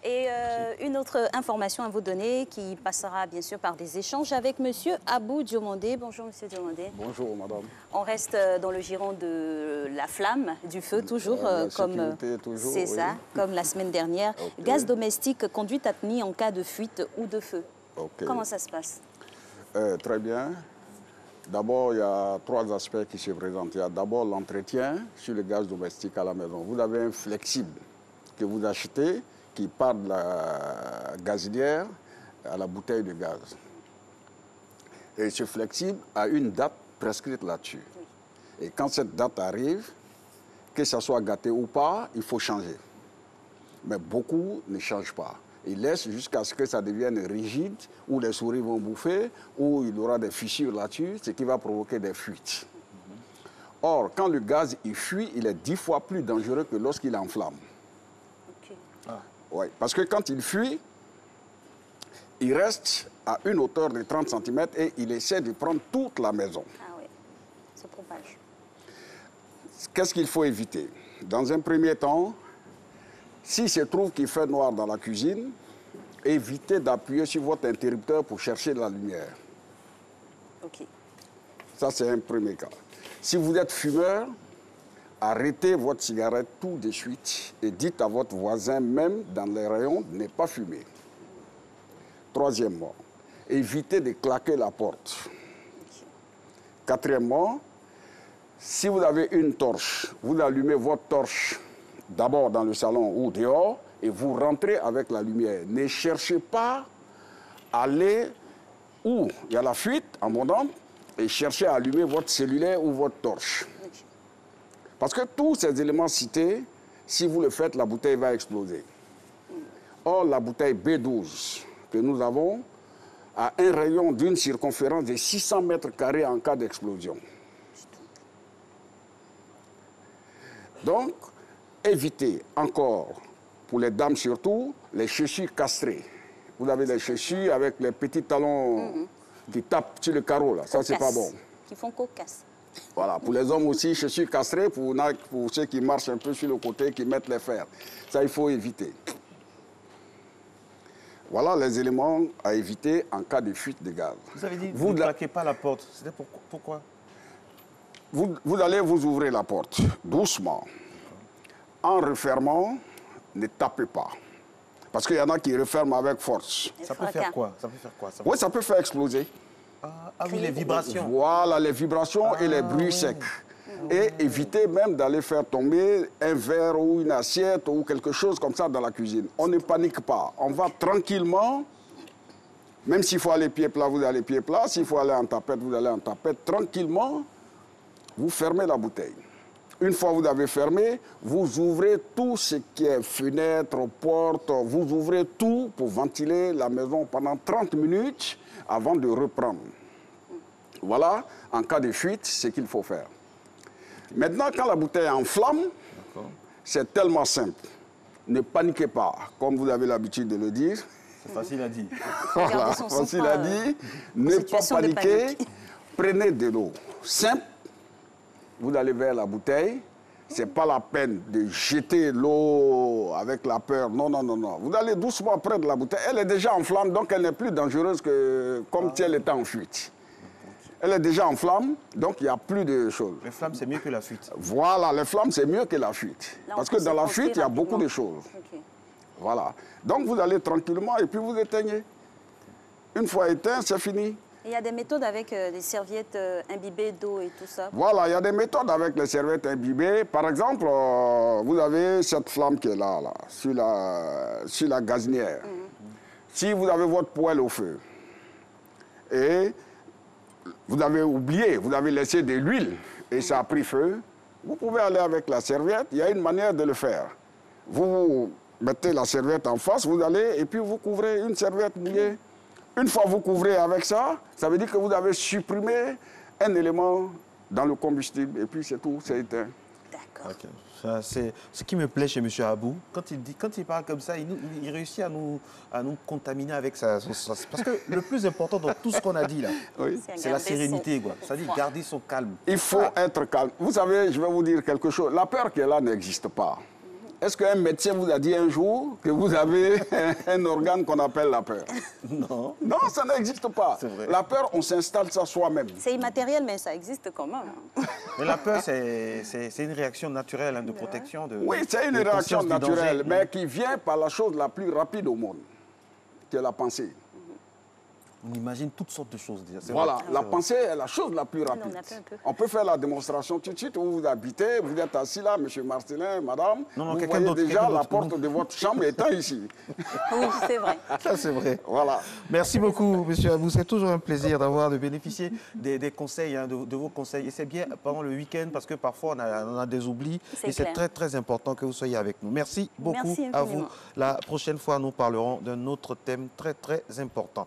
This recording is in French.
Et une autre information à vous donner qui passera bien sûr par des échanges avec Monsieur Abou Diomandé. Bonjour Monsieur Diomandé. Bonjour Madame. On reste dans le giron de la flamme, du feu toujours, comme c'est ça, comme la semaine dernière. Okay. Gaz domestique, conduite à tenir en cas de fuite ou de feu. Okay. Comment ça se passe? Très bien. D'abord, il y a trois aspects qui se présentent. Il y a d'abord l'entretien sur le gaz domestique à la maison. Vous avez un flexible que vous achetez qui part de la gazinière à la bouteille de gaz. Et ce flexible a une date prescrite là-dessus. Et quand cette date arrive, que ça soit gâté ou pas, il faut changer. Mais beaucoup ne changent pas. Ils laissent jusqu'à ce que ça devienne rigide, où les souris vont bouffer, où il y aura des fissures là-dessus, ce qui va provoquer des fuites. Or, quand le gaz il fuit, il est 10 fois plus dangereux que lorsqu'il enflamme. Okay. Ah. Ouais, parce que quand il fuit, il reste à une hauteur de 30 cm et il essaie de prendre toute la maison. Ah oui, ça propage. Qu'est-ce qu'il faut éviter? Dans un premier temps, s'il se trouve qu'il fait noir dans la cuisine, évitez d'appuyer sur votre interrupteur pour chercher de la lumière. Ok. Ça, c'est un premier cas. Si vous êtes fumeur, arrêtez votre cigarette tout de suite et dites à votre voisin, même dans les rayons, de ne pas fumer. Troisièmement, évitez de claquer la porte. Quatrièmement, si vous avez une torche, vous allumez votre torche d'abord dans le salon ou dehors et vous rentrez avec la lumière. Ne cherchez pas à aller où il y a la fuite en abondante et cherchez à allumer votre cellulaire ou votre torche. Parce que tous ces éléments cités, si vous le faites, la bouteille va exploser. Or, la bouteille B12 que nous avons a un rayon d'une circonférence de 600 mètres carrés en cas d'explosion. Donc, évitez encore, pour les dames surtout, les chaussures castrées. Vous avez des chaussures avec les petits talons qui tapent sur le carreau, là. Ça, c'est pas bon. Qui font cocasse. Voilà, pour les hommes aussi, chaussures castrées, pour ceux qui marchent un peu sur le côté, qui mettent les fers. Ça, il faut éviter. Voilà les éléments à éviter en cas de fuite de gaz. Vous avez dit, vous ne claquez pas la porte. C'était pourquoi? Vous allez vous ouvrir la porte, doucement. En refermant, ne tapez pas. Parce qu'il y en a qui referment avec force. Ça peut faire quoi? Ça peut faire quoi? Oui, ça peut faire exploser. Ah oui, les vibrations. Voilà, les vibrations et les bruits secs. Et évitez même d'aller faire tomber un verre ou une assiette ou quelque chose comme ça dans la cuisine. On ne panique pas. On va tranquillement. Même s'il faut aller pied plat, vous allez pied plat. S'il faut aller en tapette, vous allez en tapette. Tranquillement, vous fermez la bouteille. Une fois que vous avez fermé, vous ouvrez tout ce qui est fenêtre, porte, vous ouvrez tout pour ventiler la maison pendant 30 minutes avant de reprendre. Voilà, en cas de fuite, ce qu'il faut faire. Maintenant, quand la bouteille est en flamme, c'est tellement simple. Ne paniquez pas, comme vous avez l'habitude de le dire. C'est facile à dire. Voilà, facile à dire. Ne pas paniquer. Prenez de l'eau simple. Vous allez vers la bouteille. Ce n'est pas la peine de jeter l'eau avec la peur. Non, non, non, non. Vous allez doucement près de la bouteille. Elle est déjà en flamme, donc elle n'est plus dangereuse que comme si elle était en fuite. Elle est déjà en flamme, donc il n'y a plus de choses. Les flammes, c'est mieux que la fuite. Voilà, les flammes, c'est mieux que la fuite. Là, parce que dans la fuite, il y a beaucoup de choses. Okay. Voilà. Donc vous allez tranquillement et puis vous éteignez. Une fois éteint, c'est fini. Il y a des méthodes avec des serviettes imbibées d'eau et tout ça. Voilà, il y a des méthodes avec les serviettes imbibées. Par exemple, vous avez cette flamme qui est là, sur la gazinière. Si vous avez votre poêle au feu et vous avez oublié, vous avez laissé de l'huile et ça a pris feu, vous pouvez aller avec la serviette. Il y a une manière de le faire. Vous mettez la serviette en face, vous allez et puis vous couvrez une serviette mouillée. Une fois que vous couvrez avec ça, ça veut dire que vous avez supprimé un élément dans le combustible et puis c'est tout, c'est éteint. D'accord. Okay. C'est ce qui me plaît chez M. Abou. Quand il parle comme ça, il réussit à nous contaminer avec sa... Parce que le plus important dans tout ce qu'on a dit là, oui, c'est la sérénité. C'est-à-dire garder son calme. Il faut être calme. Vous savez, je vais vous dire quelque chose. La peur qui est là n'existe pas. Est-ce qu'un médecin vous a dit un jour que vous avez un organe qu'on appelle la peur? Non. Non, ça n'existe pas. C'est vrai. La peur, on s'installe ça soi-même. C'est immatériel, mais ça existe quand même. Mais la peur, c'est une réaction naturelle hein, de protection. Oui, c'est une de réaction conscience du danger. naturelle, mais qui vient par la chose la plus rapide au monde, qui est la pensée. On imagine toutes sortes de choses. C'est Voilà, vrai. la pensée est la chose la plus rapide. on a fait un peu. On peut faire la démonstration tout de suite où vous habitez, vous êtes assis là, monsieur Marcelin, madame, Non, vous quelqu'un voyez d'autre, déjà quelqu'un la d'autre. porte de votre chambre étant ici. Oui, c'est vrai. Ça, c'est vrai. Voilà. Merci beaucoup, monsieur Abou. C'est toujours un plaisir de bénéficier des conseils, hein, de vos conseils. Et c'est bien pendant le week-end parce que parfois on a des oublis. C'est Et c'est clair. très, très important que vous soyez avec nous. Merci beaucoup Merci à vous. infiniment. La prochaine fois, nous parlerons d'un autre thème très, très important.